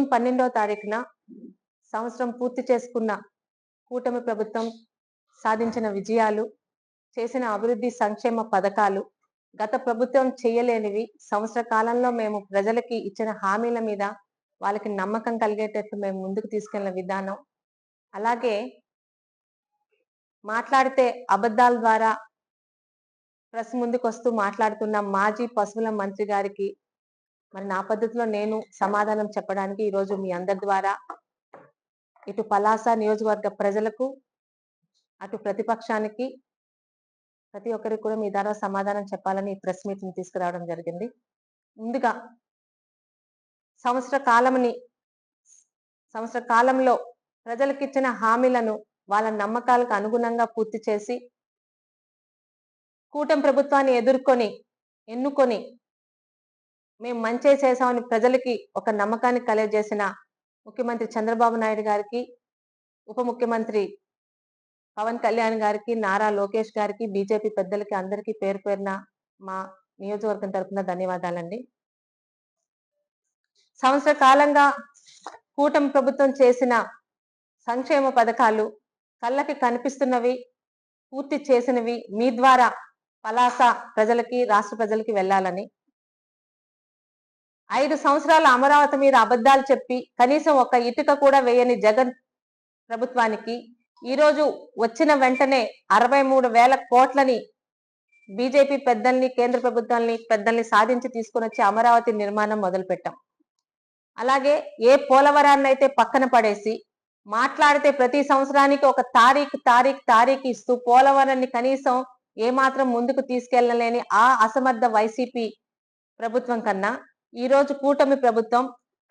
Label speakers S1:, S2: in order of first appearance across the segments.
S1: June 12వ తారీఖున సంవత్సరం పూర్తి చేసుకున్న కూటమి ప్రభుత్వం సాధించిన విజయాలు, చేసిన అభివృద్ధి సంక్షేమ పథకాలు, గత ప్రభుత్వం చేయలేనివి, సంవత్సర కాలంలో మేము ప్రజలకి ఇచ్చిన హామీల మీద వాళ్ళకి నమ్మకం కలిగేటట్టు మేము ముందుకు తీసుకెళ్లిన విధానం, అలాగే మాట్లాడితే అబద్ధాల ద్వారా ప్రెస్ ముందుకు వస్తూ మాట్లాడుతున్న మాజీ పశువుల మంత్రి గారికి మరి నా పద్ధతిలో నేను సమాధానం చెప్పడానికి ఈరోజు మీ అందరి ద్వారా ఇటు పలాస నియోజకవర్గ ప్రజలకు, అటు ప్రతిపక్షానికి, ప్రతి ఒక్కరికి కూడా మీ ద్వారా సమాధానం చెప్పాలని ఈ ప్రెస్ మీట్ ని తీసుకురావడం జరిగింది. ముందుగా సంవత్సర కాలంలో ప్రజలకు ఇచ్చిన హామీలను వాళ్ళ నమ్మకాలకు అనుగుణంగా పూర్తి చేసి కూటమి ప్రభుత్వాన్ని ఎన్నుకొని మేము మంచి చేసామని ప్రజలకి ఒక నమ్మకాన్ని కలగజేసిన ముఖ్యమంత్రి చంద్రబాబు నాయుడు గారికి, ఉప ముఖ్యమంత్రి పవన్ కళ్యాణ్ గారికి, నారా లోకేష్ గారికి, బీజేపీ పెద్దలకి అందరికీ పేరు పేరున మా నియోజకవర్గం తరఫున ధన్యవాదాలండి. సంవత్సర కాలంగా కూటమి ప్రభుత్వం చేసిన సంక్షేమ పథకాలు కళ్ళకి కనిపిస్తున్నవి, పూర్తి చేసినవి మీ ద్వారా పలాస ప్రజలకి, రాష్ట్ర ప్రజలకి వెళ్ళాలని, 5 సంవత్సరాల అమరావతి మీద అబద్ధాలు చెప్పి కనీసం ఒక ఇటుక కూడా వేయని జగన్ ప్రభుత్వానికి ఈరోజు వచ్చిన వెంటనే 63,000 కోట్లని బీజేపీ పెద్దల్ని, కేంద్ర పెద్దల్ని సాధించి తీసుకుని వచ్చి అమరావతి నిర్మాణం మొదలు పెట్టాం. అలాగే ఏ పోలవరాన్ని అయితే పక్కన పడేసి మాట్లాడితే ప్రతి సంవత్సరానికి ఒక తారీఖు ఇస్తూ పోలవరాన్ని కనీసం ఏమాత్రం ముందుకు తీసుకెళ్లలేని ఆ అసమర్థ వైసీపీ ప్రభుత్వం కన్నా ఈరోజు కూటమి ప్రభుత్వం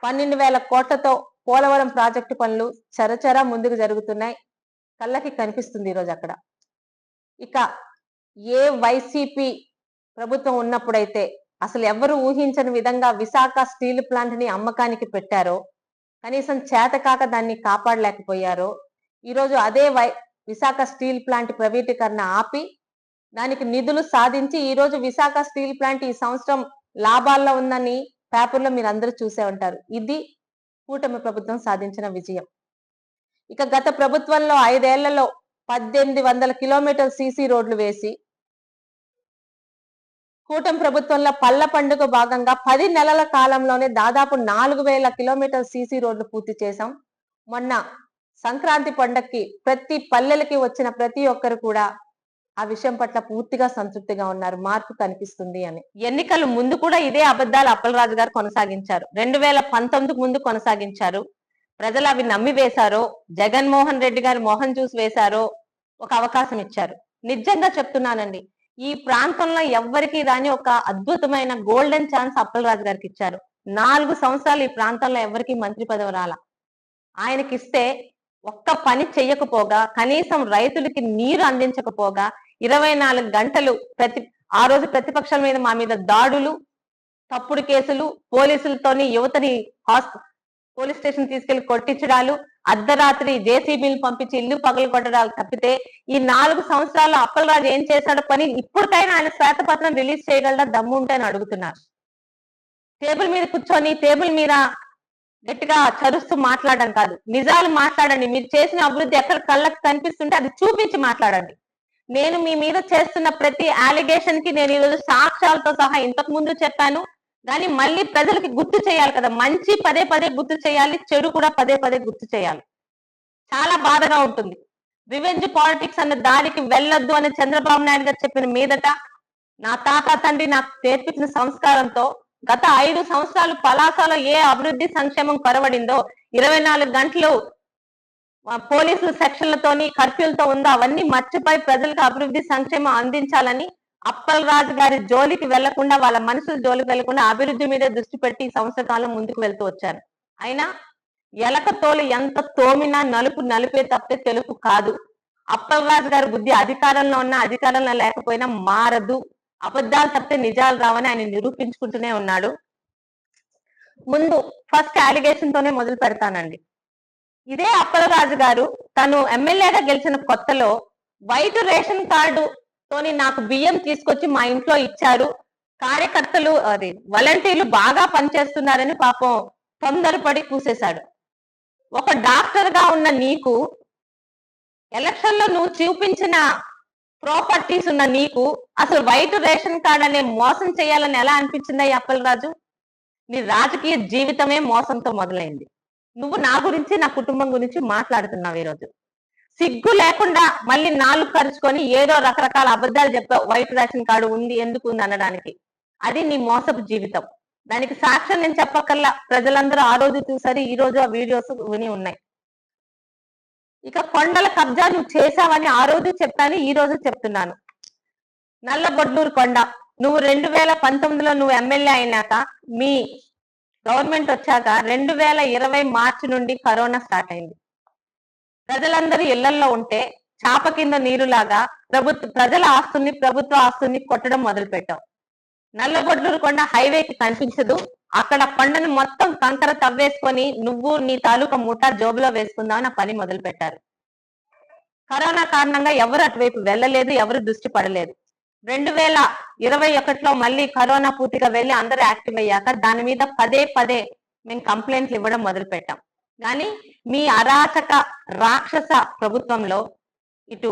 S1: 12,000 కోట్లతో పోలవరం ప్రాజెక్టు పనులు చరచరా ముందుకు జరుగుతున్నాయి, కళ్ళకి కనిపిస్తుంది ఈరోజు అక్కడ. ఇక ఏ వైసీపీ ప్రభుత్వం ఉన్నప్పుడైతే అసలు ఎవరు ఊహించని విధంగా విశాఖ స్టీల్ ప్లాంట్ ని అమ్మకానికి పెట్టారో, కనీసం చేతకాక దాన్ని కాపాడలేకపోయారో, ఈరోజు అదే విశాఖ స్టీల్ ప్లాంట్ ప్రైవేటీకరణ ఆపి దానికి నిధులు సాధించి ఈరోజు విశాఖ స్టీల్ ప్లాంట్ ఈ సంవత్సరం లాభాల్లో ఉందని పేపర్లో మీరు అందరూ చూసే ఉంటారు. ఇది కూటమి ప్రభుత్వం సాధించిన విజయం. ఇక గత ప్రభుత్వంలో 5 ఏళ్లలో 1800 కిలోమీటర్ల సీసీ రోడ్లు వేసి, కూటమి ప్రభుత్వంలో పల్ల పండుగ భాగంగా 10 నెలల కాలంలోనే దాదాపు 4,000 కిలోమీటర్ల సీసీ రోడ్లు పూర్తి చేశాం. మొన్న సంక్రాంతి పండగకి ప్రతి పల్లెలకి వచ్చిన ప్రతి ఒక్కరు కూడా ఆ విషయం పట్ల పూర్తిగా సంతృప్తిగా ఉన్నారు, మార్పు కనిపిస్తుంది అని. ఎన్నికల ముందు కూడా ఇదే అబద్ధాలు అప్పలరాజు గారు కొనసాగించారు. 2019 ముందు కొనసాగించారు. ప్రజలు అవి నమ్మి వేశారో, జగన్మోహన్ రెడ్డి గారు మోహన్ చూసి వేశారో, ఒక అవకాశం ఇచ్చారు. నిజంగా చెప్తున్నానండి, ఈ ప్రాంతంలో ఎవ్వరికి రాని ఒక అద్భుతమైన గోల్డెన్ ఛాన్స్ అప్పలరాజు గారికి ఇచ్చారు. 4 సంవత్సరాలు ఈ ప్రాంతంలో ఎవరికి మంత్రి పదవి రాల. ఆయనకిస్తే ఒక్క పని చెయ్యకపోగా, కనీసం రైతులకి నీరు అందించకపోగా, 24 గంటలు ఆ రోజు ప్రతిపక్షాల మీద మా మీద దాడులు, తప్పుడు కేసులు, పోలీసులతోని యువతని పోలీస్ స్టేషన్ తీసుకెళ్లి కొట్టించడాలు, అర్ధరాత్రి జేసీబీలు పంపించి ఇల్లు పగలగొట్టడాలు తప్పితే ఈ 4 సంవత్సరాలు అప్పలరాజు ఏం చేశాడో పని ఇప్పటికైనా ఆయన శ్వేతపత్రం రిలీజ్ చేయగలడా, దమ్ము ఉంటే అని అడుగుతున్నారు. టేబుల్ మీద కూర్చొని టేబుల్ మీద గట్టిగా చరుస్తూ మాట్లాడడం కాదు, నిజాలు మాట్లాడండి. మీరు చేసిన అభివృద్ధి ఎక్కడ కళ్ళకి కనిపిస్తుంటే అది చూపించి మాట్లాడండి. నేను మీ మీద చేస్తున్న ప్రతి అలిగేషన్ కి నేను ఈరోజు సాక్ష్యాలతో సహా ఇంతకు ముందు చెప్పాను, కానీ మళ్ళీ ప్రజలకి గుర్తు చేయాలి కదా. మంచి పదే గుర్తు చేయాలి, చెడు కూడా పదే గుర్తు చేయాలి. చాలా బాధగా ఉంటుంది. రివెంజ్ పాలిటిక్స్ అన్న దారికి వెళ్ళొద్దు అని చంద్రబాబు నాయుడు గారు చెప్పిన మీదట నా తాత తండ్రి నాకు నేర్పించిన సంస్కారంతో గత 5 సంవత్సరాలు పలాసలో ఏ అభివృద్ధి సంక్షేమం కొరవడిందో, 24 గంటలు పోలీసుల సెక్షన్లతోని కర్ఫ్యూలతో ఉందో అవన్నీ మర్చిపోయి ప్రజలకు అభివృద్ధి సంక్షేమం అందించాలని అప్పలరాజు గారి జోలికి వెళ్లకుండా, వాళ్ళ మనుషుల జోలికి వెళ్లకుండా అభివృద్ధి మీద దృష్టి పెట్టి ఈ సంవత్సర కాలం ముందుకు వెళ్తూ వచ్చారు. అయినా ఎలక తోలు ఎంత తోమినా నలుపే తప్పితే తెలుపు కాదు. అప్పలరాజు గారి బుద్ధి అధికారంలో ఉన్నా అధికారంలో లేకపోయినా మారదు. అబద్ధాలు తప్పితే నిజాలు రావని ఆయన నిరూపించుకుంటూనే ఉన్నాడు. ముందు ఫస్ట్ అలిగేషన్ తోనే మొదలు పెడతానండి. ఇదే అప్పలరాజు గారు తను ఎమ్మెల్యేగా గెలిచిన కొత్తలో వైట్ రేషన్ కార్డు తోని నాకు బియ్యం తీసుకొచ్చి మా ఇంట్లో ఇచ్చారు, కార్యకర్తలు వాలంటీర్లు బాగా పనిచేస్తున్నారని పాపం తొందరపడి కూసేశాడు. ఒక డాక్టర్ గా ఉన్న నీకు, ఎలక్షన్ లో నువ్వు చూపించిన ప్రాపర్టీస్ ఉన్న నీకు అసలు వైట్ రేషన్ కార్డ్ అనే మోసం చేయాలని ఎలా అనిపించిందా అప్పలరాజు? నీ రాజకీయ జీవితమే మోసంతో మొదలైంది. నువ్వు నా గురించి, నా కుటుంబం గురించి మాట్లాడుతున్నావు ఈరోజు. సిగ్గు లేకుండా మళ్ళీ నాలుగు ఖర్చుకొని ఏదో రకరకాల అబద్ధాలు చెప్పావు. వైట్ రేషన్ కార్డు ఉంది, ఎందుకు ఉంది అనడానికి. అది నీ మోసపు జీవితం. దానికి సాక్ష్యం నేను చెప్పకల్లా, ప్రజలందరూ ఆ రోజు చూసారు, ఈ రోజు ఆ వీడియోస్ విని ఉన్నాయి. ఇక కొండల కబ్జా నువ్వు చేశావని ఆ రోజు చెప్పాను, ఈ రోజు చెప్తున్నాను. నల్లబొడ్లూరు కొండ నువ్వు 2019లో నువ్వు ఎమ్మెల్యే అయినాక, మీ గవర్నమెంట్ వచ్చాక 2020 మార్చి నుండి కరోనా స్టార్ట్ అయింది. ప్రజలందరూ ఇళ్లల్లో ఉంటే చాప కింద నీరులాగా ప్రజల ఆస్తుల్ని, ప్రభుత్వ ఆస్తుల్ని కొట్టడం మొదలు పెట్టాం. నల్లబొడ్లూరు కొండ హైవేకి కనిపించదు. అక్కడ కొండను మొత్తం కంకర తవ్వేసుకొని నువ్వు నీ తాలూకా ముఠా జోబులో వేసుకుందామని ఆ పని మొదలు పెట్టారు. కరోనా కారణంగా ఎవరు అటువైపు వెళ్ళలేదు, ఎవరు దృష్టి పడలేదు. 2021లో మళ్ళీ కరోనా పూర్తిగా వెళ్ళి అందరూ యాక్టివ్ అయ్యాక దాని మీద పదే మేము కంప్లైంట్లు ఇవ్వడం మొదలు పెట్టాం. కానీ మీ అరాచక రాక్షస ప్రభుత్వంలో ఇటు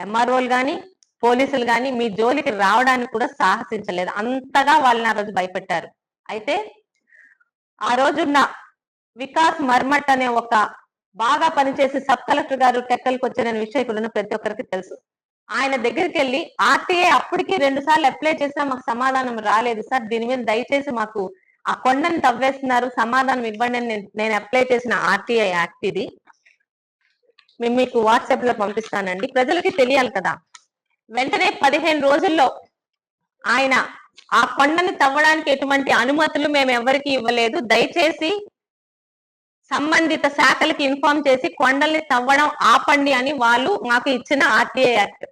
S1: ఎంఆర్ఓలు కానీ, పోలీసులు కానీ మీ జోలికి రావడానికి కూడా సాహసించలేదు. అంతగా వాళ్ళని ఆ రోజు భయపెట్టారు. అయితే ఆ రోజున్న వికాస్ మర్మట్ అనే ఒక బాగా పనిచేసి సబ్ కలెక్టర్ గారు టెక్కలకు వచ్చిన విషయం ఇక్కడ ఉన్న ప్రతి ఒక్కరికి తెలుసు. ఆయన దగ్గరికి వెళ్ళి ఆర్టీఏ అప్పటికి 2 సార్లు అప్లై చేసినా మాకు సమాధానం రాలేదు సార్, దీని మీద దయచేసి మాకు ఆ కొండను తవ్వేస్తున్నారు, సమాధానం ఇవ్వండి అని నేను అప్లై చేసిన ఆర్టీఐ యాక్ట్ ఇది. మేము మీకు వాట్సాప్ లో పంపిస్తానండి, ప్రజలకి తెలియాలి కదా. వెంటనే 15 రోజుల్లో ఆయన ఆ కొండని తవ్వడానికి ఎటువంటి అనుమతులు మేము ఎవరికి ఇవ్వలేదు, దయచేసి సంబంధిత శాఖలకి ఇన్ఫార్మ్ చేసి కొండల్ని తవ్వడం ఆపండి అని వాళ్ళు మాకు ఇచ్చిన ఆర్టీఐ యాక్ట్.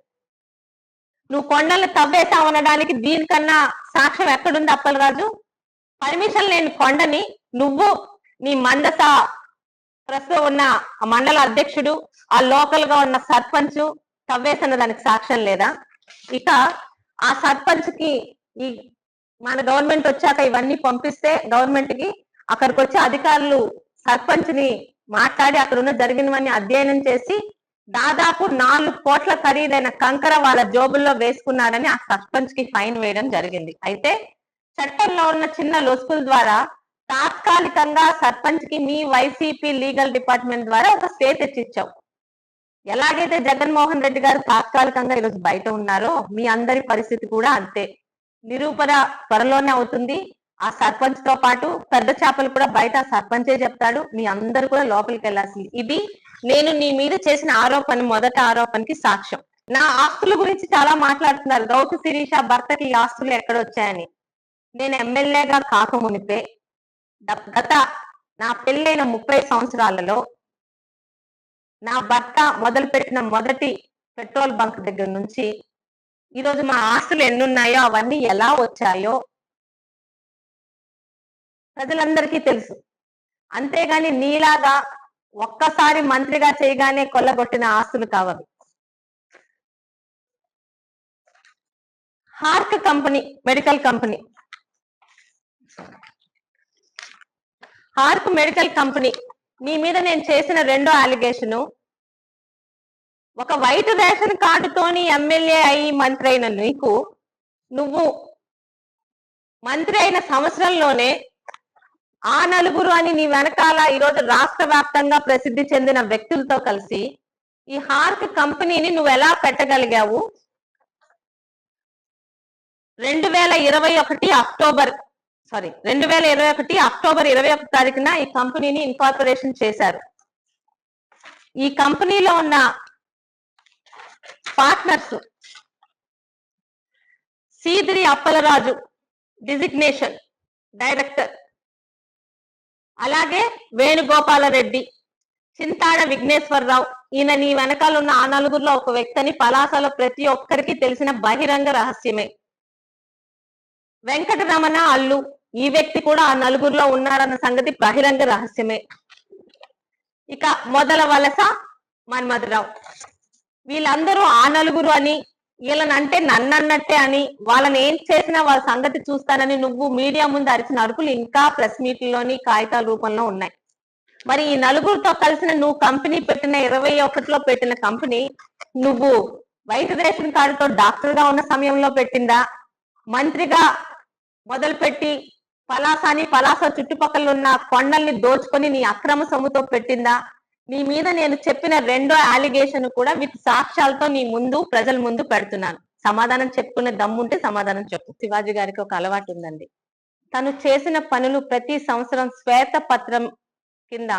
S1: నువ్వు కొండల్ని తవ్వేసావనడానికి దీనికన్నా సాక్ష్యం ఎక్కడుంది అప్పలరాజు? పర్మిషన్ లేని కొండని నువ్వు, నీ మందస ప్రస్తుతం ఉన్న మండల అధ్యక్షుడు, ఆ లోకల్ గా ఉన్న సర్పంచ్ తవ్వేసిన దానికి సాక్ష్యం లేదా? ఇక ఆ సర్పంచ్ కి ఈ మన గవర్నమెంట్ వచ్చాక ఇవన్నీ పంపిస్తే గవర్నమెంట్ కి, అక్కడికి వచ్చే అధికారులు సర్పంచ్ ని మాట్లాడి అక్కడ ఉన్న జరిగినవన్నీ అధ్యయనం చేసి దాదాపు 4 కోట్ల ఖరీదైన కంకర వాళ్ళ జోబుల్లో వేసుకున్నారని ఆ సర్పంచ్ కి ఫైన్ వేయడం జరిగింది. అయితే చట్టంలో ఉన్న చిన్న లొసుకుల ద్వారా తాత్కాలికంగా సర్పంచ్ కి మీ వైసీపీ లీగల్ డిపార్ట్మెంట్ ద్వారా ఒక స్టే తెచ్చిచ్చావు. ఎలాగైతే జగన్మోహన్ రెడ్డి గారు తాత్కాలికంగా ఈరోజు బయట ఉన్నారో మీ అందరి పరిస్థితి కూడా అంతే. నిరూపణ త్వరలోనే అవుతుంది. ఆ సర్పంచ్ తో పాటు పెద్ద చేపలు కూడా బయట సర్పంచే చెప్తాడు, మీ అందరు కూడా లోపలికి వెళ్ళాల్సింది. ఇది నేను నీ మీద చేసిన ఆరోపణ, మొదటి ఆరోపణకి సాక్ష్యం. నా ఆస్తుల గురించి చాలా మాట్లాడుతున్నారు. గౌతు శిరీష భర్తకి ఈ ఆస్తులు ఎక్కడొచ్చాయని. నేను ఎమ్మెల్యేగా కాకమునిపే గత నా పెళ్ళైన 30 సంవత్సరాలలో నా భర్త మొదలుపెట్టిన మొదటి పెట్రోల్ బంక్ దగ్గర నుంచి ఈరోజు మా ఆస్తులు ఎన్నున్నాయో, అవన్నీ ఎలా వచ్చాయో ప్రజలందరికీ తెలుసు. అంతేగాని నీలాగా ఒక్కసారి మంత్రిగా చేయగానే కొల్లగొట్టిన ఆస్తులు కావవి. హార్క్ కంపెనీ, మెడికల్ కంపెనీ, హార్క్ మెడికల్ కంపెనీ నీ మీద నేను చేసిన రెండో అలిగేషను, ఒక వైట్ రేషన్ కార్డుతోని ఎమ్మెల్యే అయి మంత్రి అయిన నీకు, నువ్వు మంత్రి అయిన సంవత్సరంలోనే ఆ నలుగురు అని నీ వెనకాల ఈరోజు రాష్ట్ర వ్యాప్తంగా ప్రసిద్ధి చెందిన వ్యక్తులతో కలిసి ఈ హార్క్ కంపెనీని నువ్వు ఎలా పెట్టగలిగావు? 2021 అక్టోబర్ 21 తారీఖున ఈ కంపెనీని ఇన్కార్పొరేషన్ చేశారు. ఈ కంపెనీలో ఉన్న partners Seediri Appalaraju designation director, అలాగే వేణుగోపాలరెడ్డి, చింతాడ విఘ్నేశ్వరరావు. ఈయన నీ వెనకాల ఉన్న ఆ నలుగురిలో ఒక వ్యక్తిని పలాసలో ప్రతి ఒక్కరికి తెలిసిన బహిరంగ రహస్యమే. వెంకటరమణ అల్లు, ఈ వ్యక్తి కూడా ఆ నలుగురిలో ఉన్నారన్న సంగతి బహిరంగ రహస్యమే. ఇక మొదల వలస మన్మధరావు, వీళ్ళందరూ ఆ నలుగురు అని వీళ్ళనంటే నన్నన్నట్టే అని, వాళ్ళని ఏం చేసినా వాళ్ళ సంగతి చూస్తానని నువ్వు మీడియా ముందు అరిచిన అరుపులు ఇంకా ప్రెస్ మీట్లలోని కాగితాల రూపంలో ఉన్నాయి. మరి ఈ నలుగురితో కలిసిన నువ్వు కంపెనీ పెట్టిన 21లో పెట్టిన కంపెనీ నువ్వు వైట్ రేషన్ కార్డుతో డాక్టర్ గా ఉన్న సమయంలో పెట్టిందా, మంత్రిగా మొదలుపెట్టి పలాస చుట్టుపక్కల ఉన్న కొండల్ని దోచుకొని నీ అక్రమ సొమ్ముతో పెట్టిందా? నీ మీద నేను చెప్పిన రెండో అలిగేషన్ కూడా విత్ సాక్ష్యాలతో నీ ముందు ప్రజల ముందు పెడుతున్నాను. సమాధానం చెప్పుకునే దమ్ముంటే సమాధానం చెప్పు. శివాజీ గారికి ఒక అలవాటు ఉందండి. తను చేసిన పనులు ప్రతి సంవత్సరం శ్వేత పత్రం కింద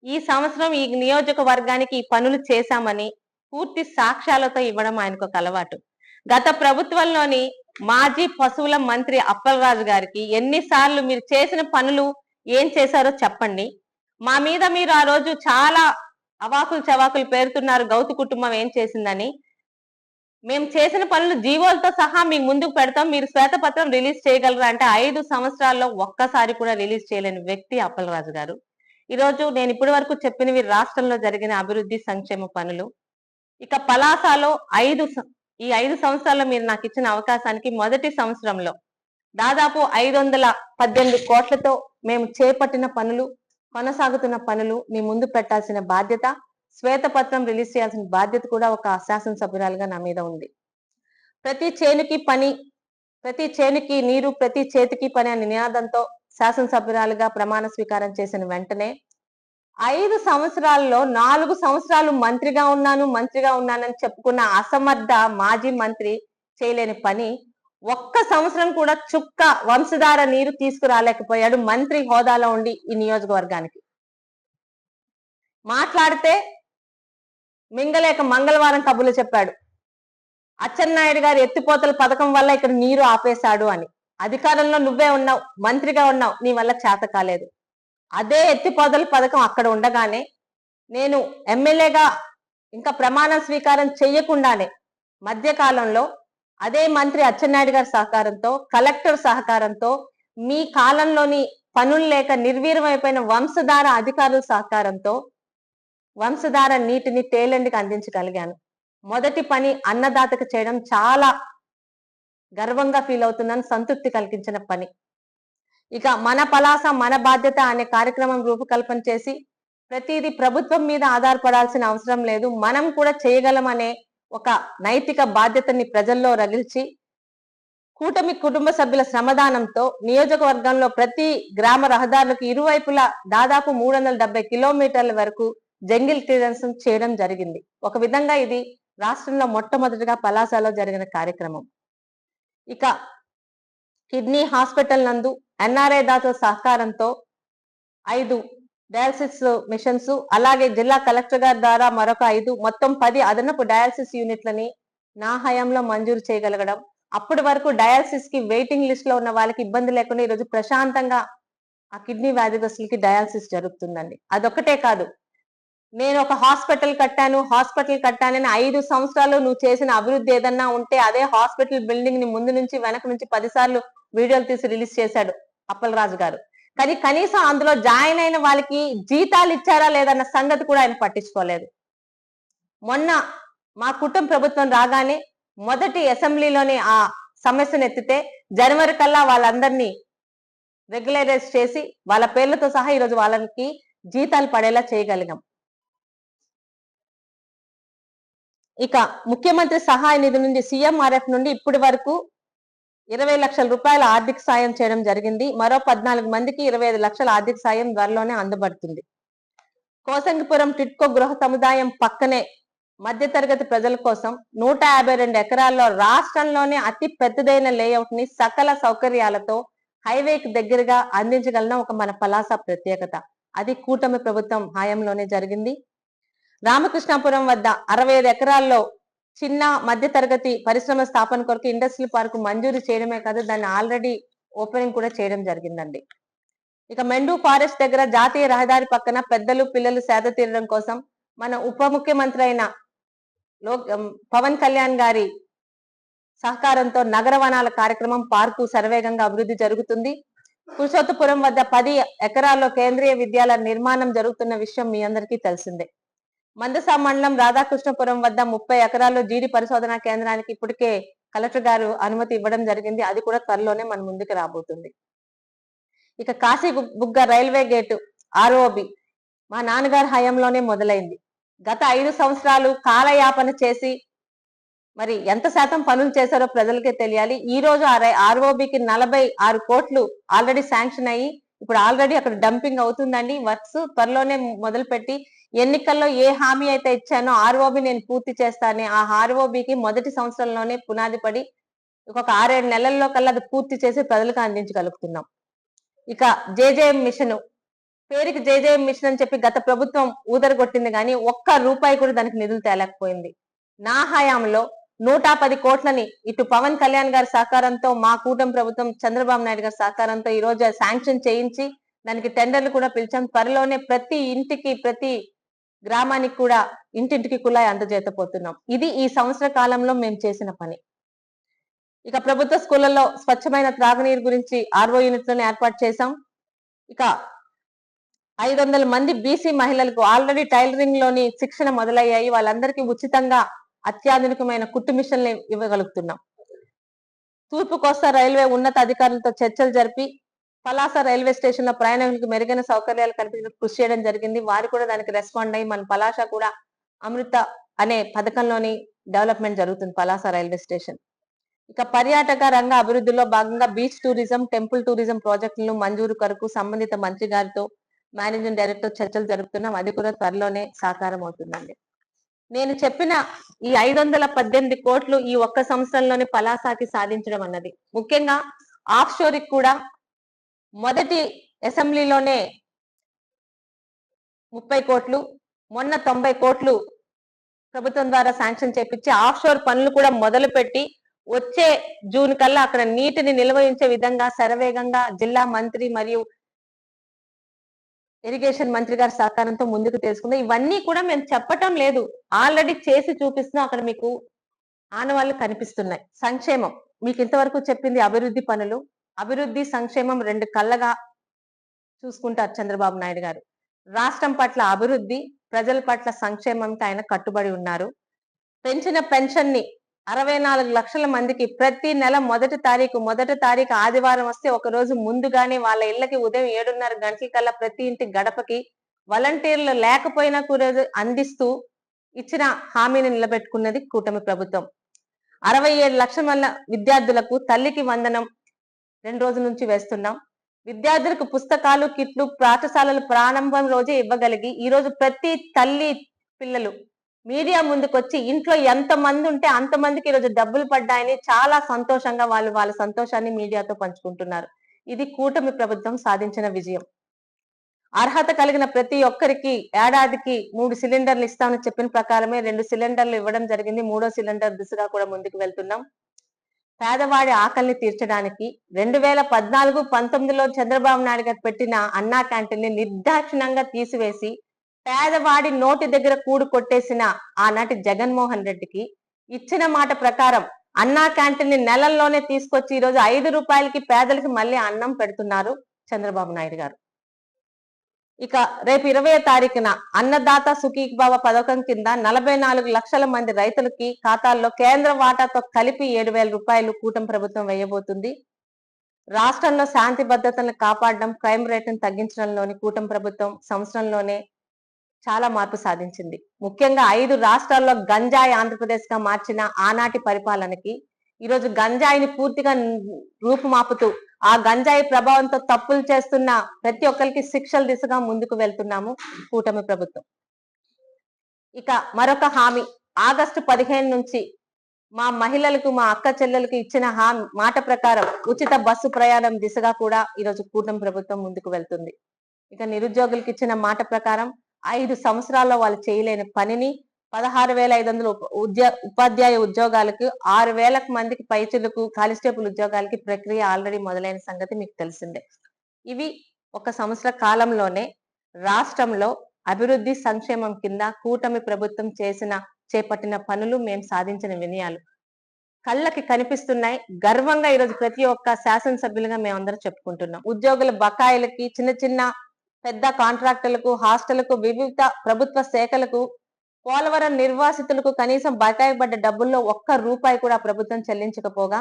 S1: ఈ సంవత్సరం ఈ నియోజకవర్గానికి ఈ పనులు చేశామని పూర్తి సాక్ష్యాలతో ఇవ్వడం ఆయనకు ఒక అలవాటు. గత ప్రభుత్వంలోని మాజీ పశువుల మంత్రి అప్పలరాజు గారికి ఎన్నిసార్లు మీరు చేసిన పనులు ఏం చేశారో చెప్పండి, మా మీద మీరు ఆ రోజు చాలా అవాకులు చవాకులు పేరుతున్నారు గౌతు కుటుంబం ఏం చేసిందని, మేము చేసిన పనులు జీవోలతో సహా మీకు ముందుకు పెడతాం, మీరు శ్వేతపత్రం రిలీజ్ చేయగలరా అంటే 5 సంవత్సరాల్లో ఒక్కసారి కూడా రిలీజ్ చేయలేని వ్యక్తి అప్పలరాజు గారు. ఈరోజు నేను ఇప్పటి వరకు చెప్పినవి రాష్ట్రంలో జరిగిన అభివృద్ధి సంక్షేమ పనులు. ఇక పలాసలో ఈ 5 సంవత్సరాల్లో మీరు నాకు ఇచ్చిన అవకాశానికి మొదటి సంవత్సరంలో దాదాపు 518 కోట్లతో మేము చేపట్టిన పనులు, కొనసాగుతున్న పనులు మీ ముందు పెట్టాల్సిన బాధ్యత, శ్వేతపత్రం రిలీజ్ చేయాల్సిన బాధ్యత కూడా ఒక శాసనసభ్యురాలుగా నా మీద ఉంది. ప్రతి చేనుకి పని, ప్రతి చేనుకి నీరు, ప్రతి చేతికి పని అనే నినాదంతో శాసనసభ్యురాలుగా ప్రమాణ స్వీకారం చేసిన వెంటనే 5 సంవత్సరాల్లో 4 సంవత్సరాలు మంత్రిగా ఉన్నానని చెప్పుకున్న అసమర్థ మాజీ మంత్రి చేయలేని పని, ఒక్క సంవత్సరం కూడా చుక్క వంశధార నీరు తీసుకురాలేకపోయాడు మంత్రి హోదాలో ఉండి ఈ నియోజకవర్గానికి. మాట్లాడితే మింగలేక మంగళవారం కబుర్లు చెప్పాడు. అచ్చెన్నాయుడు గారి ఎత్తిపోతల పథకం వల్ల ఇక్కడ నీరు ఆపేశాడు అని. అధికారంలో నువ్వే ఉన్నావు, మంత్రిగా ఉన్నావు, నీ వల్ల చేత కాలేదు. అదే ఎత్తిపోతల పథకం అక్కడ ఉండగానే నేను ఎమ్మెల్యేగా ఇంకా ప్రమాణ స్వీకారం చెయ్యకుండానే మధ్యకాలంలో అదే మంత్రి అచ్చెన్నాయుడు గారి సహకారంతో, కలెక్టర్ సహకారంతో, మీ కాలంలోని పనులు లేక నిర్వీర్యమైపోయిన వంశధార అధికారుల సహకారంతో వంశధార నీటిని తేలెండికి అందించగలిగాను. మొదటి పని అన్నదాతకు చేయడం చాలా గర్వంగా ఫీల్ అవుతున్నాను, సంతృప్తి కలిగించిన పని. ఇక మన పలాస మన బాధ్యత అనే కార్యక్రమం రూపకల్పన చేసి ప్రతిదీ ప్రభుత్వం మీద ఆధారపడాల్సిన అవసరం లేదు, మనం కూడా చేయగలం అనే ఒక నైతిక బాధ్యతని ప్రజల్లో రగిల్చి కూటమి కుటుంబ సభ్యుల శ్రమదానంతో నియోజకవర్గంలో ప్రతి గ్రామ రహదారులకు ఇరువైపులా దాదాపు 370 కిలోమీటర్ల వరకు జంగిల్ క్లియరెన్స్ చేయడం జరిగింది. ఒక విధంగా ఇది రాష్ట్రంలో మొట్టమొదటిగా పలాసలో జరిగిన కార్యక్రమం. ఇక కిడ్నీ హాస్పిటల్ నందు ఎన్ఆర్ఐ దాతల సహకారంతో 5 డయాలసిస్ మిషన్స్, అలాగే జిల్లా కలెక్టర్ గారి ద్వారా మరొక 5, మొత్తం 10 అదనపు డయాలసిస్ యూనిట్లని నా హయాంలో మంజూరు చేయగలగడం, అప్పటి వరకు డయాలసిస్ కి వెయిటింగ్ లిస్ట్ లో ఉన్న వాళ్ళకి ఇబ్బంది లేకుండా ఈరోజు ప్రశాంతంగా ఆ కిడ్నీ వ్యాధిగ్రస్తులకి డయాలసిస్ జరుగుతుందండి. అదొక్కటే కాదు, నేను ఒక హాస్పిటల్ కట్టానని 5 సంవత్సరాలు నువ్వు చేసిన అభివృద్ధి ఏదన్నా ఉంటే అదే హాస్పిటల్ బిల్డింగ్ ని ముందు నుంచి వెనక నుంచి 10 సార్లు వీడియోలు తీసి రిలీజ్ చేశాడు అప్పలరాజు గారు. కానీ కనీసం అందులో జాయిన్ అయిన వాళ్ళకి జీతాలు ఇచ్చారా లేదన్న సంగతి కూడా ఆయన పట్టించుకోలేదు. మొన్న మా కుటుంబ ప్రభుత్వం రాగానే మొదటి అసెంబ్లీలోని ఆ సమస్యను ఎత్తితే జనవరి కల్లా వాళ్ళందరినీ రెగ్యులరైజ్ చేసి వాళ్ళ పేర్లతో సహా ఈరోజు వాళ్ళకి జీతాలు పడేలా చేయగలిగాం. ఇక ముఖ్యమంత్రి సహాయ నిధి నుండి సీఎంఆర్ఎఫ్ నుండి ఇప్పటి వరకు 20 లక్షల రూపాయల ఆర్థిక సాయం చేయడం జరిగింది. మరో 14 మందికి 25 లక్షల ఆర్థిక సాయం త్వరలోనే అందబడుతుంది. కోసంగిపురం టిట్కో గృహ సముదాయం పక్కనే మధ్యతరగతి ప్రజల కోసం 152 ఎకరాల్లో రాష్ట్రంలోనే అతి పెద్దదైన లేఅవుట్ ని సకల సౌకర్యాలతో హైవేకి దగ్గరగా అందించగలన ఒక మన పలాస ప్రత్యేకత. అది కూటమి ప్రభుత్వం హయాంలోనే జరిగింది. రామకృష్ణాపురం వద్ద 65 ఎకరాల్లో చిన్న మధ్య తరగతి పరిశ్రమ స్థాపన కొరకు ఇండస్ట్రియల్ పార్క్ మంజూరు చేయడమే కాదు, దాన్ని ఆల్రెడీ ఓపెనింగ్ కూడా చేయడం జరిగిందండి. ఇక మెండు ఫారెస్ట్ దగ్గర జాతీయ రహదారి పక్కన పెద్దలు పిల్లలు సేద తీరడం కోసం మన ఉప ముఖ్యమంత్రి అయిన పవన్ కళ్యాణ్ గారి సహకారంతో నగర వనాల కార్యక్రమం పార్కు శరవేగంగా అభివృద్ధి జరుగుతుంది. పురుషోత్తపురం వద్ద 10 ఎకరాల్లో కేంద్రీయ విద్యాలయ నిర్మాణం జరుగుతున్న విషయం మీ అందరికీ తెలిసిందే. మందస మండలం రాధాకృష్ణపురం వద్ద 30 ఎకరాల్లో జీడి పరిశోధనా కేంద్రానికి ఇప్పటికే కలెక్టర్ గారు అనుమతి ఇవ్వడం జరిగింది. అది కూడా త్వరలోనే మన ముందుకు రాబోతుంది. ఇక కాశీబుగ్గ రైల్వే గేటు ఆర్ఓబి మా నాన్నగారి హయాంలోనే మొదలైంది. గత 5 సంవత్సరాలు కాలయాపన చేసి మరి ఎంత శాతం పనులు చేశారో ప్రజలకే తెలియాలి. ఈ రోజు ఆర్ఓబికి 46 కోట్లు ఆల్రెడీ శాంక్షన్ అయ్యి ఇప్పుడు ఆల్రెడీ అక్కడ డంపింగ్ అవుతుందండి. వర్క్స్ త్వరలోనే మొదలుపెట్టి ఎన్నికల్లో ఏ హామీ అయితే ఇచ్చానో ఆర్ఓబి నేను పూర్తి చేస్తానే ఆ ఆర్ఓబికి మొదటి సంవత్సరంలోనే పునాది పడి ఒక 6-7 నెలల్లో కల్లా అది పూర్తి చేసి ప్రజలకు అందించగలుగుతున్నాం. ఇక జేజేఎం మిషన్ పేరుకి జేజేఎం మిషన్ అని చెప్పి గత ప్రభుత్వం ఊదరగొట్టింది కానీ ఒక్క రూపాయి కూడా దానికి నిధులు తేలేకపోయింది. నా హయాంలో 110 కోట్లని ఇటు పవన్ కళ్యాణ్ గారి సహకారంతో మా కూటమి ప్రభుత్వం చంద్రబాబు నాయుడు గారి సహకారంతో ఈ రోజు శాంక్షన్ చేయించి దానికి టెండర్లు కూడా పిలిచాం. త్వరలోనే ప్రతి ఇంటికి ప్రతి గ్రామానికి కూడా ఇంటింటికి కుళాయి అందజేతపోతున్నాం. ఇది ఈ సంవత్సర కాలంలో మేము చేసిన పని. ఇక ప్రభుత్వ స్కూళ్లలో స్వచ్ఛమైన త్రాగునీరు గురించి ఆర్ఓ యూనిట్లను ఏర్పాటు చేశాం. ఇక 500 మంది బీసీ మహిళలకు ఆల్రెడీ టైలరింగ్ లోని శిక్షణ మొదలయ్యాయి. వాళ్ళందరికీ ఉచితంగా అత్యాధునికమైన కుట్టు మిషన్లు ఇవ్వగలుగుతున్నాం. తూర్పు కోస్తా రైల్వే ఉన్నత అధికారులతో చర్చలు జరిపి పలాస రైల్వే స్టేషన్ లో ప్రయాణికులకు మెరుగైన సౌకర్యాలు కల్పించడానికి కృషి చేయడం జరిగింది. వారు కూడా దానికి రెస్పాండ్ అయ్యి మన పలాస కూడా అమృత అనే పథకంలోని డెవలప్మెంట్ జరుగుతుంది పలాస రైల్వే స్టేషన్. ఇక పర్యాటక రంగ అభివృద్ధిలో భాగంగా బీచ్ టూరిజం, టెంపుల్ టూరిజం ప్రాజెక్టులను మంజూరు కొరకు సంబంధిత మంత్రి గారితో మేనేజింగ్ డైరెక్టర్ చర్చలు జరుపుతున్నాం. అది కూడా త్వరలోనే సాకారం అవుతుందండి. నేను చెప్పిన ఈ 518 కోట్లు ఈ ఒక్క సంవత్సరంలోనే పలాసాకి సాధించడం అన్నది ముఖ్యంగా ఆఫ్ షోర్కి కూడా మొదటి అసెంబ్లీలోనే 30 కోట్లు, మొన్న 90 కోట్లు ప్రభుత్వం ద్వారా శాంక్షన్ చేపించి ఆఫ్ షోర్ పనులు కూడా మొదలు పెట్టి వచ్చే జూన్ కల్లా అక్కడ నీటిని నిల్వహించే విధంగా శరవేగంగా జిల్లా మంత్రి మరియు ఇరిగేషన్ మంత్రి గారి సహకారంతో ముందుకు తీసుకుందాం. ఇవన్నీ కూడా మేము చెప్పటం లేదు, ఆల్రెడీ చేసి చూపిస్తున్నాం. అక్కడ మీకు ఆనవాళ్లు కనిపిస్తున్నాయి. సంక్షేమం మీకు ఇంతవరకు చెప్పింది అభివృద్ధి పనులు. అభివృద్ధి సంక్షేమం 2 కళ్ళగా చూసుకుంటారు చంద్రబాబు నాయుడు గారు. రాష్ట్రం పట్ల అభివృద్ధి, ప్రజల పట్ల సంక్షేమంకి ఆయన కట్టుబడి ఉన్నారు. పెంచిన పెన్షన్ ని 64 లక్షల మందికి ప్రతి నెల మొదటి తారీఖు ఆదివారం వస్తే ఒక రోజు ముందుగానే వాళ్ళ ఇళ్లకి ఉదయం 7:30 గంటల కల్లా ప్రతి ఇంటి గడపకి వాలంటీర్లు లేకపోయినా కూడా అందిస్తూ ఇచ్చిన హామీని నిలబెట్టుకున్నది కూటమి ప్రభుత్వం. 67 లక్షల విద్యార్థులకు తల్లికి వందనం 2 రోజుల నుంచి వేస్తున్నాం. విద్యార్థులకు పుస్తకాలు, కిట్లు పాఠశాలలు ప్రారంభం రోజే ఇవ్వగలిగి ఈ రోజు ప్రతి తల్లి పిల్లలు మీడియా ముందుకొచ్చి ఇంట్లో ఎంత మంది ఉంటే అంతమందికి ఈరోజు డబ్బులు పడ్డాయని చాలా సంతోషంగా వాళ్ళ సంతోషాన్ని మీడియాతో పంచుకుంటున్నారు. ఇది కూటమి ప్రభుత్వం సాధించిన విజయం. అర్హత కలిగిన ప్రతి ఒక్కరికి ఏడాదికి 3 సిలిండర్లు ఇస్తామని చెప్పిన ప్రకారమే 2 సిలిండర్లు ఇవ్వడం జరిగింది. 3వ సిలిండర్ దిశగా కూడా ముందుకు వెళ్తున్నాం. పేదవాడి ఆకలిని తీర్చడానికి 2014-19లో చంద్రబాబు నాయుడు గారు పెట్టిన అన్నా క్యాంటీన్ ని నిర్దాక్షిణంగా తీసివేసి పేదవాడి నోటి దగ్గర కూడు కొట్టేసిన ఆనాటి జగన్మోహన్ రెడ్డికి ఇచ్చిన మాట ప్రకారం అన్నా క్యాంటీన్ ని నెలల్లోనే తీసుకొచ్చి ఈరోజు 5 రూపాయలకి పేదలకి మళ్ళీ అన్నం పెడుతున్నారు చంద్రబాబు నాయుడు గారు. ఇక రేపు 20వ తారీఖున అన్నదాత సుఖీభావ పథకం కింద 44 లక్షల మంది రైతులకి ఖాతాల్లో కేంద్ర వాటాతో కలిపి 7,000 రూపాయలు కూటమి ప్రభుత్వం వేయబోతుంది. రాష్ట్రంలో శాంతి భద్రతలను కాపాడడం, క్రైమ్ రేట్ను తగ్గించడంలోని కూటమి ప్రభుత్వం సంవత్సరంలోనే చాలా మార్పు సాధించింది. ముఖ్యంగా 5 రాష్ట్రాల్లో గంజాయి ఆంధ్రప్రదేశ్ గా మార్చిన ఆనాటి పరిపాలనకి ఈరోజు గంజాయిని పూర్తిగా రూపుమాపుతూ ఆ గంజాయి ప్రభావంతో తప్పులు చేస్తున్న ప్రతి ఒక్కరికి శిక్షల దిశగా ముందుకు వెళ్తున్నాము కూటమి ప్రభుత్వం. ఇక మరొక హామీ ఆగస్టు 15 నుంచి మా మహిళలకు, మా అక్క చెల్లెలకు ఇచ్చిన మాట ప్రకారం ఉచిత బస్సు ప్రయాణం దిశగా కూడా ఈరోజు కూటమి ప్రభుత్వం ముందుకు వెళ్తుంది. ఇక నిరుద్యోగులకు ఇచ్చిన మాట ప్రకారం 5 సంవత్సరాల్లో వాళ్ళు చేయలేని పనిని 16,500 ఉపాధ్యాయ ఉద్యోగాలకు 6,000 మందికి పైచిలకు కానిస్టేబుల్ ఉద్యోగాలకి ప్రక్రియ ఆల్రెడీ మొదలైన సంగతి మీకు తెలిసిందే. ఇవి ఒక సంవత్సర కాలంలోనే రాష్ట్రంలో అభివృద్ధి సంక్షేమం కింద కూటమి ప్రభుత్వం చేపట్టిన పనులు, మేము సాధించిన విజయాలు కళ్ళకి కనిపిస్తున్నాయి. గర్వంగా ఈరోజు ప్రతి ఒక్క శాసనసభ్యులుగా మేమందరం చెప్పుకుంటున్నాం. ఉద్యోగుల బకాయిలకి, చిన్న పెద్ద కాంట్రాక్టులకు, హాస్టళ్లకు, వివిధ ప్రభుత్వ శాఖలకు పోలవరం నిర్వాసితులకు కనీసం బకాయి పడ్డ డబ్బుల్లో ఒక్క రూపాయి కూడా ప్రభుత్వం చెల్లించకపోగా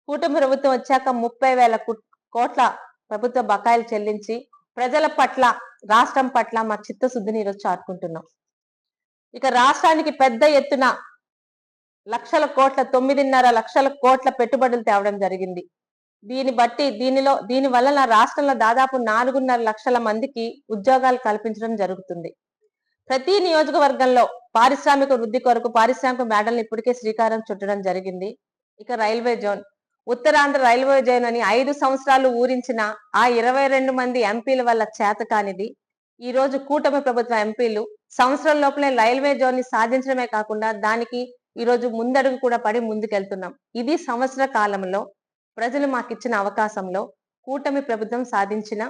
S1: కూటమి ప్రభుత్వం వచ్చాక 30,000 కోట్ల ప్రభుత్వ బకాయిలు చెల్లించి ప్రజల పట్ల రాష్ట్రం పట్ల మా చిత్తశుద్ధిని ఈరోజు చాటుకుంటున్నాం. ఇక రాష్ట్రానికి పెద్ద ఎత్తున 9.5 లక్షల కోట్ల పెట్టుబడులు తేవడం జరిగింది. దీని వలన రాష్ట్రంలో దాదాపు 4.5 లక్షల మందికి ఉద్యోగాలు కల్పించడం జరుగుతుంది. ప్రతి నియోజకవర్గంలో పారిశ్రామిక వృద్ధి కొరకు పారిశ్రామిక మేడల్ని ఇప్పటికే శ్రీకారం చుట్టడం జరిగింది. ఇక railway zone, Uttarandhra railway zone అని 5 సంవత్సరాలు ఊరించిన ఆ 22 మంది ఎంపీల వల్ల చేత కానిది ఈ రోజు కూటమి ప్రభుత్వ ఎంపీలు సంవత్సరం లోపలే రైల్వే జోన్ ని సాధించడమే కాకుండా దానికి ఈ రోజు ముందడుగు కూడా పడి ముందుకెళ్తున్నాం. ఇది సంవత్సర కాలంలో ప్రజలు మాకిచ్చిన అవకాశంలో కూటమి ప్రభుత్వం సాధించిన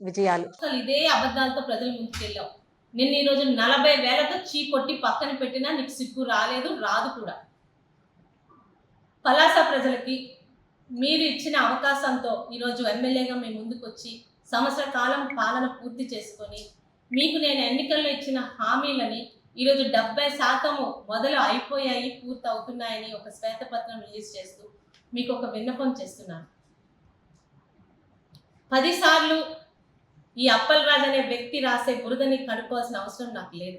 S1: విజయాలు.
S2: ఇదే అబద్ధాలతో ప్రజలు ముందుకెళ్ళాం. నిన్న ఈ రోజు 40,000తో చీకొట్టి పక్కన పెట్టినా నీకు సిగ్గు రాలేదు, రాదు కూడా. పలాస ప్రజలకి మీరు ఇచ్చిన అవకాశంతో ఈరోజు ఎమ్మెల్యేగా మేము ముందుకు వచ్చి సంవత్సర కాలం పాలన పూర్తి చేసుకొని మీకు నేను ఎన్నికల్లో ఇచ్చిన హామీలని ఈరోజు 70% మొదలు అయిపోయాయి, పూర్తి అవుతున్నాయని ఒక శ్వేతపత్రం రిలీజ్ చేస్తూ మీకు ఒక విన్నపం చేస్తున్నాను. 10 సార్లు ఈ అప్పలరాజు అనే వ్యక్తి రాసే బురదని కడుక్కోవాల్సిన అవసరం నాకు లేదు.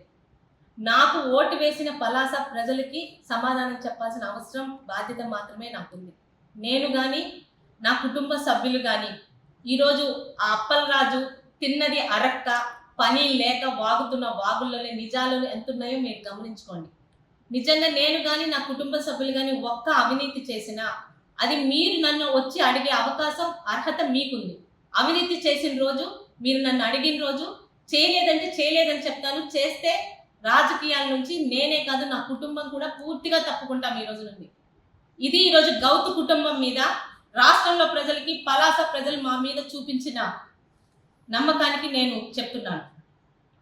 S2: నాకు ఓటు వేసిన పలాస ప్రజలకి సమాధానం చెప్పాల్సిన అవసరం, బాధ్యత మాత్రమే నాకుంది. నేను కానీ నా కుటుంబ సభ్యులు కానీ ఈరోజు ఆ అప్పలరాజు తిన్నది అరక్క, పని లేక వాగుతున్న వాగుల్లోనే నిజాలు ఎంత ఉన్నాయో మీరు గమనించుకోండి. నిజంగా నేను కానీ నా కుటుంబ సభ్యులు కానీ ఒక్క అవినీతి చేసినా అది మీరు నన్ను వచ్చి అడిగే అవకాశం, అర్హత మీకుంది. అవినీతి చేసిన రోజు, మీరు నన్ను అడిగిన రోజు చేయలేదంటే చేయలేదని చెప్తాను. చేస్తే రాజకీయాల నుంచి నేనే కాదు నా కుటుంబం కూడా పూర్తిగా తప్పుకుంటాం ఈ రోజు నుండి. ఇది ఈరోజు గౌతు కుటుంబం మీద, రాష్ట్రంలో ప్రజలకి, పలాస ప్రజలు మా మీద చూపించిన నమ్మకానికి నేను చెప్తున్నాను.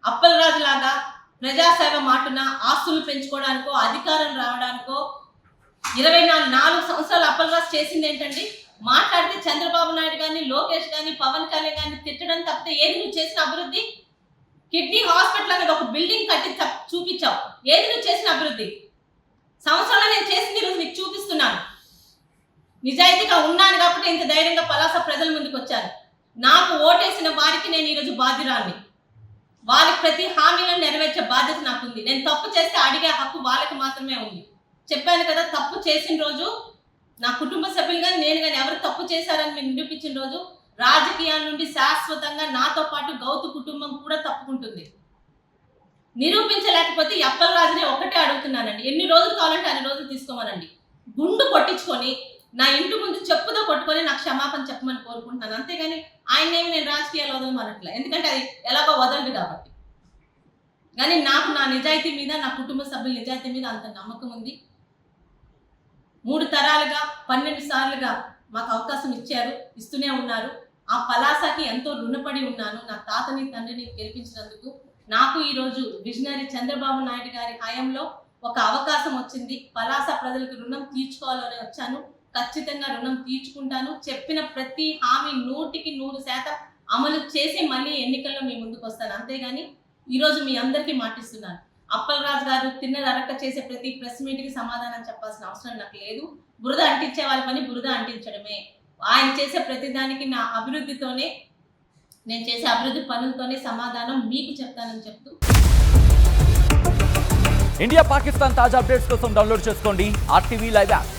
S2: అప్పలరాజు లాగా ప్రజాసేవ మాటున ఆస్తులు పెంచుకోవడానికో అధికారం రావడానికో 24 సంవత్సరాలు అప్పలరాజు చేసింది ఏంటండి? మాట్లాడితే చంద్రబాబు నాయుడు కానీ, లోకేష్ కానీ, పవన్ కళ్యాణ్ కానీ తిట్టడం తప్పితే ఏది నువ్వు చేసిన అభివృద్ధి? కిడ్నీ హాస్పిటల్ అనేది ఒక బిల్డింగ్ కట్టి చూపించావు. ఏది నువ్వు చేసిన అభివృద్ధి? సంవత్సరంలో నేను చేసింది ఈరోజు నీకు చూపిస్తున్నాను. నిజాయితీగా ఉన్నాను కాబట్టి ఇంత ధైర్యంగా పలాస ప్రజల ముందుకు వచ్చాను. నాకు ఓటేసిన వారికి నేను ఈరోజు బాధ్యురాన్ని. వాళ్ళకి ప్రతి హామీలను నెరవేర్చే బాధ్యత నాకుంది. నేను తప్పు చేస్తే అడిగే హక్కు వాళ్ళకి మాత్రమే ఉంది. చెప్పాను కదా, తప్పు చేసిన రోజు నా కుటుంబ సభ్యులు కానీ నేను కానీ ఎవరు తప్పు చేశారని మీరు నిరూపించిన రోజు రాజకీయాల నుండి శాశ్వతంగా నాతో పాటు గౌతు కుటుంబం కూడా తప్పుకుంటుంది. నిరూపించలేకపోతే అప్పలరాజుని ఒక్కటే అడుగుతున్నానండి, ఎన్ని రోజులు కావాలంటే అన్ని రోజులు తీసుకోమనండి. గుండు కొట్టించుకొని నా ఇంటి ముందు చెప్పుతో కొట్టుకొని నాకు క్షమాపణ చెప్పమని కోరుకుంటున్నాను. అంతేగాని ఆయనేమి నేను రాజకీయాలు వదలమనట్లే, ఎందుకంటే అది ఎలాగో వదలదు కాబట్టి. కానీ నాకు నా నిజాయితీ మీద, నా కుటుంబ సభ్యుల నిజాయితీ మీద అంత నమ్మకం ఉంది. 3 తరాలుగా 12 సార్లుగా మాకు అవకాశం ఇచ్చారు, ఇస్తూనే ఉన్నారు. ఆ పలాసకి ఎంతో రుణపడి ఉన్నాను. నా తాతని తండ్రిని గెలిపించినందుకు నాకు ఈరోజు విజనరీ చంద్రబాబు నాయుడు గారి హయాంలో ఒక అవకాశం వచ్చింది. పలాస ప్రజలకు రుణం తీర్చుకోవాలని వచ్చాను. ఖచ్చితంగా రుణం తీర్చుకుంటాను. చెప్పిన ప్రతి హామీ 100కి 100% అమలు చేసి మళ్ళీ ఎన్నికల్లో మీ ముందుకు వస్తాను. అంతేగాని ఈరోజు మీ అందరికీ మాటిస్తున్నాను, అప్పలరాజు గారు తిన్నది అరక్క చేసే ప్రతి ప్రెస్ మీట్కి సమాధానం చెప్పాల్సిన అవసరం నాకు లేదు. బురద అంటించే వాళ్ళ పని బురద అంటించడమే. ఆయన చేసే ప్రతిదానికి నా అభివృద్ధితోనే, నేను చేసే అభివృద్ధి పనులతోనే సమాధానం మీకు చెప్తానని చెప్తూ.
S3: ఇండియా పాకిస్తాన్ తాజా అప్డేట్స్ కోసం డౌన్లోడ్ చేసుకోండి RTV లైవ్ యాప్.